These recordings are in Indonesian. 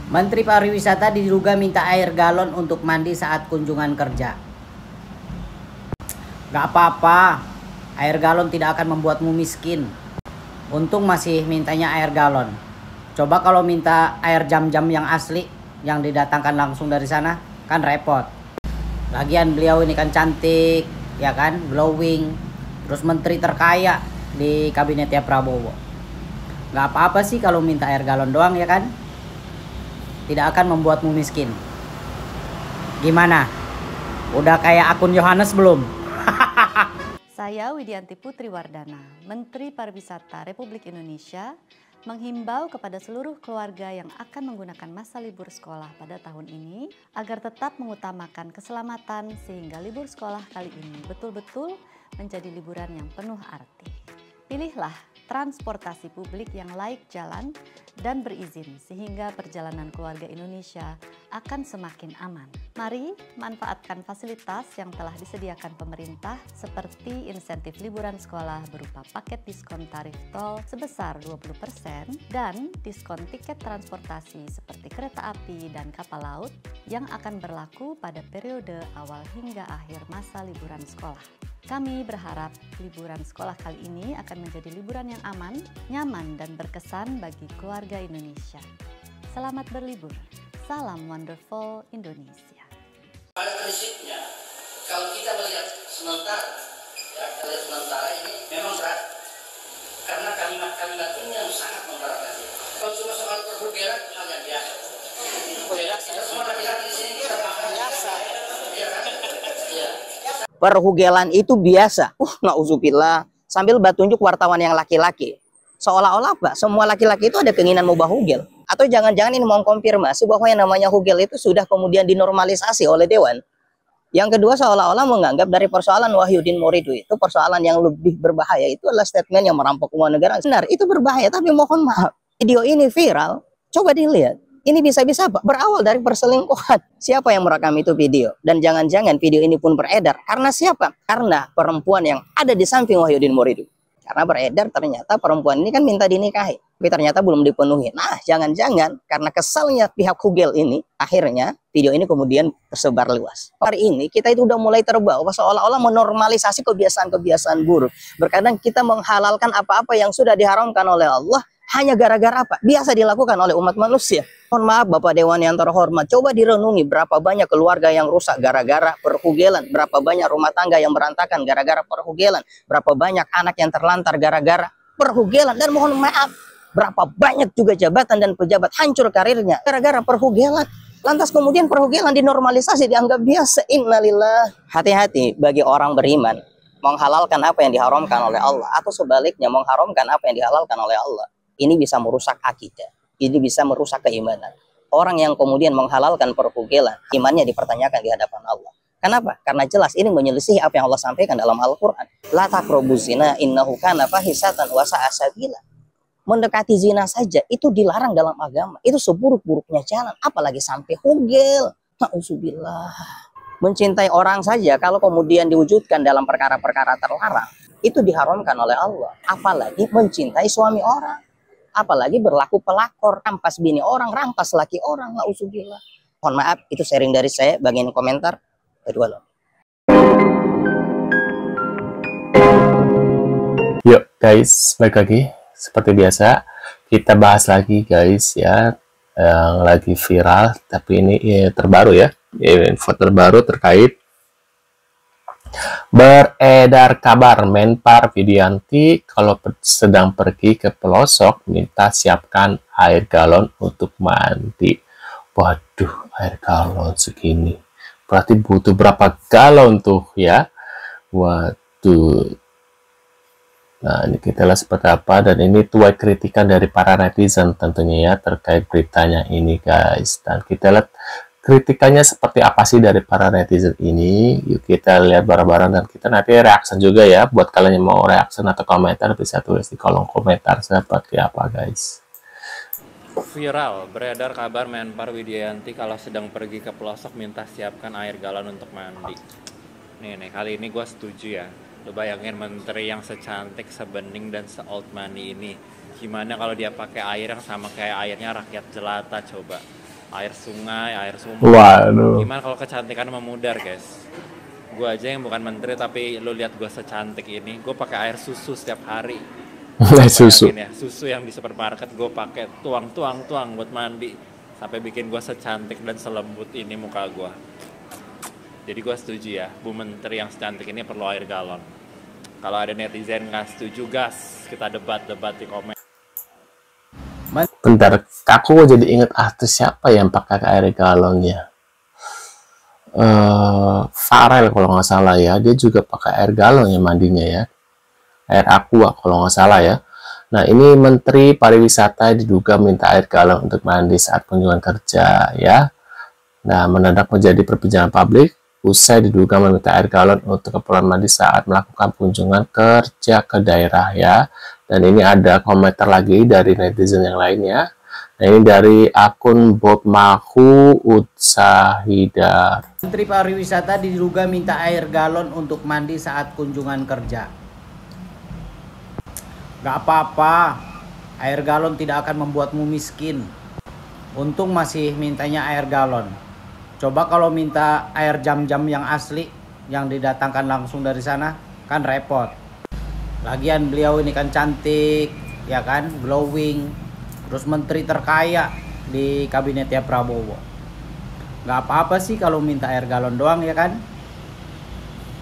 Menteri Pariwisata diduga minta air galon untuk mandi saat kunjungan kerja. Gak apa-apa, air galon tidak akan membuatmu miskin. Untung masih mintanya air galon. Coba kalau minta air jam-jam yang asli, yang didatangkan langsung dari sana, kan repot. Lagian beliau ini kan cantik, ya kan, glowing, terus menteri terkaya di kabinetnya Prabowo. Gak apa-apa sih kalau minta air galon doang, ya kan? Tidak akan membuatmu miskin. Gimana? Udah kayak akun Yohanes belum? Saya Widianti Putri Wardana, Menteri Pariwisata Republik Indonesia, menghimbau kepada seluruh keluarga yang akan menggunakan masa libur sekolah pada tahun ini agar tetap mengutamakan keselamatan sehingga libur sekolah kali ini betul-betul menjadi liburan yang penuh arti. Pilihlah transportasi publik yang layak jalan dan berizin sehingga perjalanan keluarga Indonesia akan semakin aman. Mari manfaatkan fasilitas yang telah disediakan pemerintah seperti insentif liburan sekolah berupa paket diskon tarif tol sebesar 20% dan diskon tiket transportasi seperti kereta api dan kapal laut yang akan berlaku pada periode awal hingga akhir masa liburan sekolah. Kami berharap liburan sekolah kali ini akan menjadi liburan yang aman, nyaman, dan berkesan bagi keluarga Indonesia. Selamat berlibur. Salam Wonderful Indonesia. Pada prinsipnya, kalau kita melihat sementara, ini memang berat. Karena kalimat-kalimat ini yang sangat memberatkan. Kalau cuma soal perhugeran, hal yang biasa. Kita semua laki-laki di sini kita makan biasa. Iya kan? Iya. Perhugelan itu biasa. Nauzubillah. Sambil batunjuk wartawan yang laki-laki. Seolah-olah apa? Semua laki-laki itu ada keinginan mau bahugel. Atau jangan-jangan ini mau konfirmasi bahwa yang namanya hugel itu sudah kemudian dinormalisasi oleh Dewan. Yang kedua, seolah-olah menganggap dari persoalan Wahyudin Muridu itu persoalan yang lebih berbahaya itu adalah statement yang merampok uang negara. Benar, itu berbahaya, tapi mohon maaf. Video ini viral, coba dilihat. Ini bisa-bisa berawal dari perselingkuhan. Siapa yang merekam itu video? Dan jangan-jangan video ini pun beredar. Karena siapa? Karena perempuan yang ada di samping Wahyudin Muridu. Karena beredar ternyata perempuan ini kan minta dinikahi. Tapi ternyata belum dipenuhi. Nah, jangan-jangan karena kesalnya pihak hugel ini, akhirnya video ini kemudian tersebar luas. Hari ini kita itu udah mulai terbawa seolah-olah menormalisasi kebiasaan-kebiasaan buruk. Berkadang kita menghalalkan apa-apa yang sudah diharamkan oleh Allah hanya gara-gara apa? Biasa dilakukan oleh umat manusia. Mohon maaf Bapak Dewan yang terhormat, coba direnungi berapa banyak keluarga yang rusak gara-gara perhugelan, berapa banyak rumah tangga yang berantakan gara-gara perhugelan, berapa banyak anak yang terlantar gara-gara perhugelan, dan mohon maaf, berapa banyak juga jabatan dan pejabat hancur karirnya gara-gara perhugelan. Lantas kemudian perhugelan dinormalisasi, dianggap biasa. Innalillah. Hati-hati bagi orang beriman menghalalkan apa yang diharamkan oleh Allah, atau sebaliknya mengharamkan apa yang dihalalkan oleh Allah. Ini bisa merusak akidah, ini bisa merusak keimanan. Orang yang kemudian menghalalkan perhugelan, imannya dipertanyakan di hadapan Allah. Kenapa? Karena jelas ini menyelisih apa yang Allah sampaikan dalam Al-Quran. La taqrabuz zina innahu kana fahisatan wa sa'a sabila. Mendekati zina saja itu dilarang dalam agama. Itu seburuk-buruknya jalan, apalagi sampai hugel. Nauzubillah. Mencintai orang saja kalau kemudian diwujudkan dalam perkara-perkara terlarang, itu diharamkan oleh Allah. Apalagi mencintai suami orang. Apalagi berlaku pelakor, rampas bini orang, rampas laki orang, nauzubillah. Mohon maaf, itu sharing dari saya. Bagian komentar, kedua loh. Yuk guys, balik lagi. Seperti biasa, kita bahas lagi guys ya, yang lagi viral, tapi ini ya, terbaru ya, info terbaru terkait beredar kabar Menpar Widianti kalau sedang pergi ke pelosok minta siapkan air galon untuk mandi. Waduh, air galon segini. Berarti butuh berapa galon tuh ya? Waduh. Nah, ini kita lihat seperti apa, dan ini tuai kritikan dari para netizen tentunya ya terkait beritanya ini guys. Dan kita lihat kritikannya seperti apa sih dari para netizen ini. Yuk kita lihat bareng-bareng, dan kita nanti reaction juga ya. Buat kalian yang mau reaction atau komentar bisa tulis di kolom komentar seperti apa guys. Viral, beredar kabar Menpar Widianti kalau sedang pergi ke pelosok minta siapkan air galon untuk mandi. Nih kali ini gue setuju ya. Lu bayangin menteri yang secantik, sebening, dan se-old money ini. Gimana kalau dia pakai air yang sama kayak airnya rakyat jelata coba. air sungai, air sumur. Waduh. Gimana kalau kecantikan memudar, guys? Gue aja yang bukan menteri tapi lu lihat gue secantik ini, gue pakai air susu setiap hari. Susu. Bayangin ya, susu yang di supermarket gue pakai tuang buat mandi sampai bikin gue secantik dan selembut ini muka gue. Jadi gue setuju ya, Bu Menteri yang secantik ini perlu air galon. Kalau ada netizen nggak setuju, gas, kita debat-debat di komen. Bentar, aku jadi inget artis siapa yang pakai air galon ya? Farel kalau nggak salah ya, dia juga pakai air galon ya mandinya ya. Air aqua kalau nggak salah ya. Nah, ini Menteri Pariwisata diduga minta air galon untuk mandi saat kunjungan kerja ya. Nah, mendadak menjadi perbincangan publik usai diduga meminta air galon untuk keperluan mandi saat melakukan kunjungan kerja ke daerah ya. Dan ini ada komentar lagi dari netizen yang lainnya. Nah, ini dari akun Bob Mahu Utsahidar. Menteri Pariwisata diduga minta air galon untuk mandi saat kunjungan kerja. Gak apa-apa, air galon tidak akan membuatmu miskin. Untung masih mintanya air galon. Coba kalau minta air jam-jam yang asli, yang didatangkan langsung dari sana, kan repot. Lagian beliau ini kan cantik, ya kan, glowing, terus menteri terkaya di kabinetnya Prabowo. Gak apa-apa sih kalau minta air galon doang, ya kan?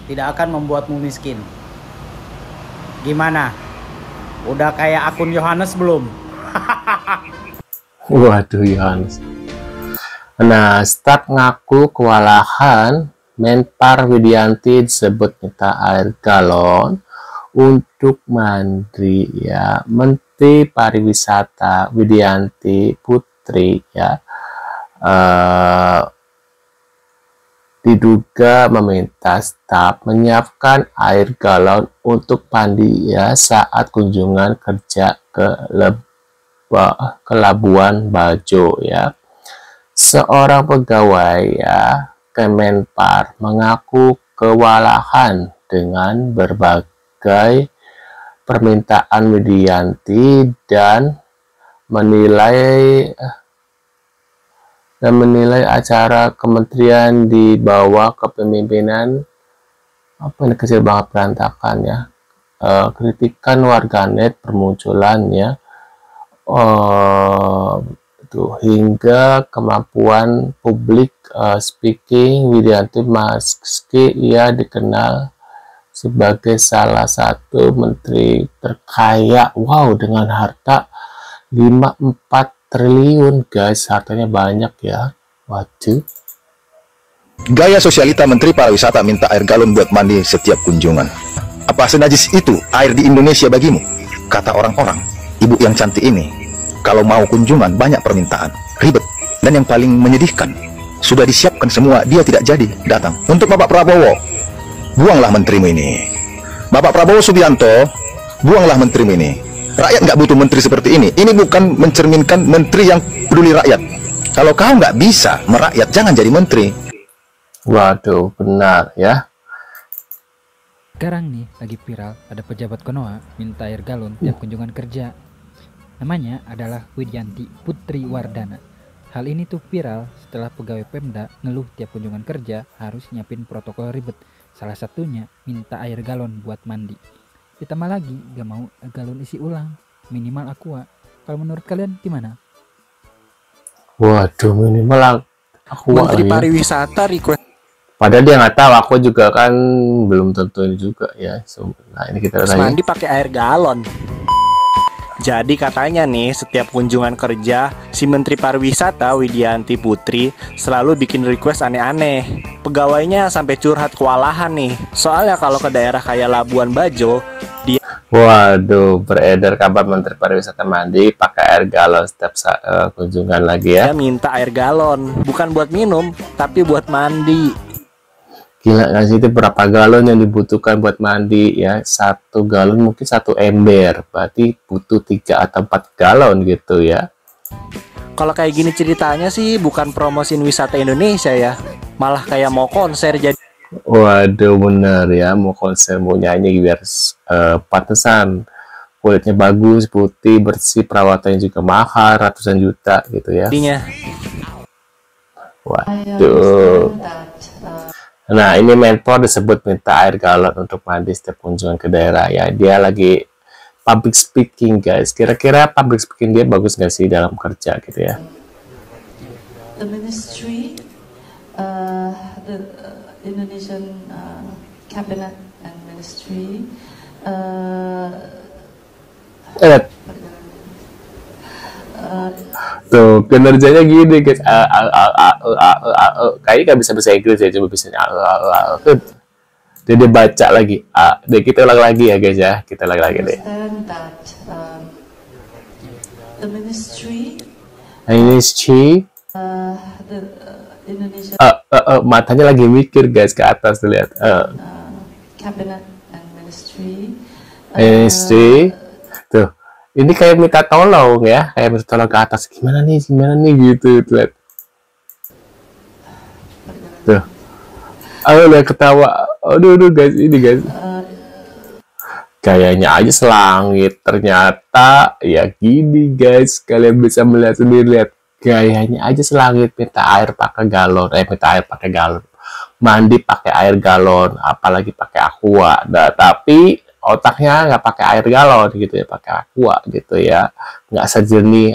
Tidak akan membuatmu miskin. Gimana? Udah kayak akun Yohanes belum? Waduh, Yohanes. Nah, staf ngaku kewalahan, Menpar Widianti disebut minta air galon untuk mandi ya. Menteri Pariwisata Widianti Putri ya diduga meminta staf menyiapkan air galon untuk mandi ya saat kunjungan kerja ke Labuan Bajo ya. Seorang pegawai ya Kemenpar mengaku kewalahan dengan berbagai permintaan Widianti dan menilai acara kementerian di bawah kepemimpinan apa ini kecil banget berantakan ya. Kritikan warganet bermunculan ya. Hingga kemampuan public speaking Widianti meski ia dikenal sebagai salah satu menteri terkaya dengan harta 54 triliun guys, hartanya banyak ya. Waduh. Gaya sosialita Menteri Pariwisata minta air galon buat mandi setiap kunjungan. Apa senajis itu air di Indonesia bagimu? Kata orang-orang, ibu yang cantik ini kalau mau kunjungan banyak permintaan, ribet, dan yang paling menyedihkan, sudah disiapkan semua, dia tidak jadi datang. Untuk Bapak Prabowo, buanglah menterimu ini. Bapak Prabowo Subianto, buanglah menterimu ini. Rakyat nggak butuh menteri seperti ini. Ini bukan mencerminkan menteri yang peduli rakyat. Kalau kau nggak bisa merakyat, jangan jadi menteri. Waduh, benar ya. Sekarang nih lagi viral, ada pejabat Konoha minta air galon tiap kunjungan kerja. Namanya adalah Widianti Putri Wardana. Hal ini tuh viral setelah pegawai Pemda ngeluh tiap kunjungan kerja harus nyiapin protokol ribet. Salah satunya minta air galon buat mandi. Ditambah lagi gak mau galon isi ulang, minimal aqua. Kalau menurut kalian gimana? Waduh, minimal aqua. Menteri Pariwisata request. Padahal dia nggak tahu, aku juga kan belum tentuin juga ya. Nah, ini kita tanya. Mandi pakai air galon. Jadi katanya nih, setiap kunjungan kerja, si Menteri Pariwisata Widianti Putri selalu bikin request aneh-aneh. Pegawainya sampai curhat kewalahan nih. Soalnya kalau ke daerah kayak Labuan Bajo, dia... Waduh, beredar kabar Menteri Pariwisata mandi pakai air galon setiap kunjungan lagi ya. Dia minta air galon, bukan buat minum, tapi buat mandi. Gila gak sih, itu berapa galon yang dibutuhkan buat mandi ya? 1 galon mungkin 1 ember, berarti butuh 3 atau 4 galon gitu ya. Kalau kayak gini ceritanya sih bukan promosiin wisata Indonesia ya, malah kayak mau konser jadi. Waduh, bener ya, mau konser, mau nyanyi biar pantesan kulitnya bagus, putih, bersih, perawatannya juga mahal, ratusan juta gitu ya. Waduh. Nah, ini Menpor disebut minta air galon untuk mandi setiap kunjungan ke daerah ya. Dia lagi public speaking, guys. Kira-kira public speaking dia bagus nggak sih dalam kerja gitu ya? The ministry, the Indonesian cabinet and ministry, tuh kinerjanya gini guys. Kayaknya nggak bisa bahasa Inggris ya, coba bisa dia baca lagi. Deh kita ulang lagi ya guys ya, kita ulang lagi deh. The ministry, the Indonesian matanya lagi mikir guys ke atas tuh lihat. cabinet and ministry, tuh. Ini kayak minta tolong ya, kayak minta tolong ke atas. Gimana nih gitu, lihat. Tuh. Udah ketawa. Aduh guys, ini guys. Kayaknya aja selangit. Ternyata ya gini guys, kalian bisa melihat sendiri, lihat. Gayanya aja selangit, minta air pakai galon, mandi pakai air galon, apalagi pakai aqua. Nah, tapi otaknya nggak pakai air galon gitu ya, pakai aqua gitu ya, nggak sejernih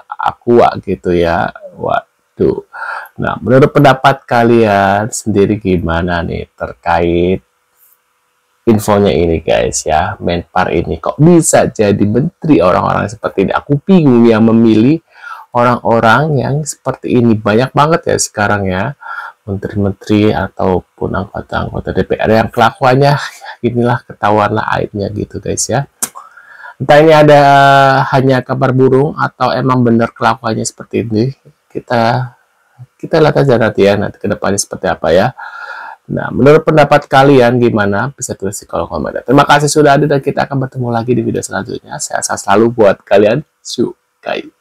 aqua gitu ya. Waduh. Nah, menurut pendapat kalian sendiri gimana nih terkait infonya ini guys ya? Menpar ini kok bisa jadi menteri orang-orang seperti ini? Aku bingung yang memilih orang-orang yang seperti ini. Banyak banget ya sekarang ya, menteri-menteri ataupun anggota-anggota DPR yang kelakuannya inilah, ketahuanlah aibnya gitu guys ya. Entah ini ada hanya kabar burung atau emang benar kelakuannya seperti ini. Kita lihat aja nanti ya, nanti kedepannya seperti apa ya. Nah, menurut pendapat kalian gimana? Bisa tulis di kolom komentar. Terima kasih sudah ada dan kita akan bertemu lagi di video selanjutnya. Saya selalu buat kalian. Sukai.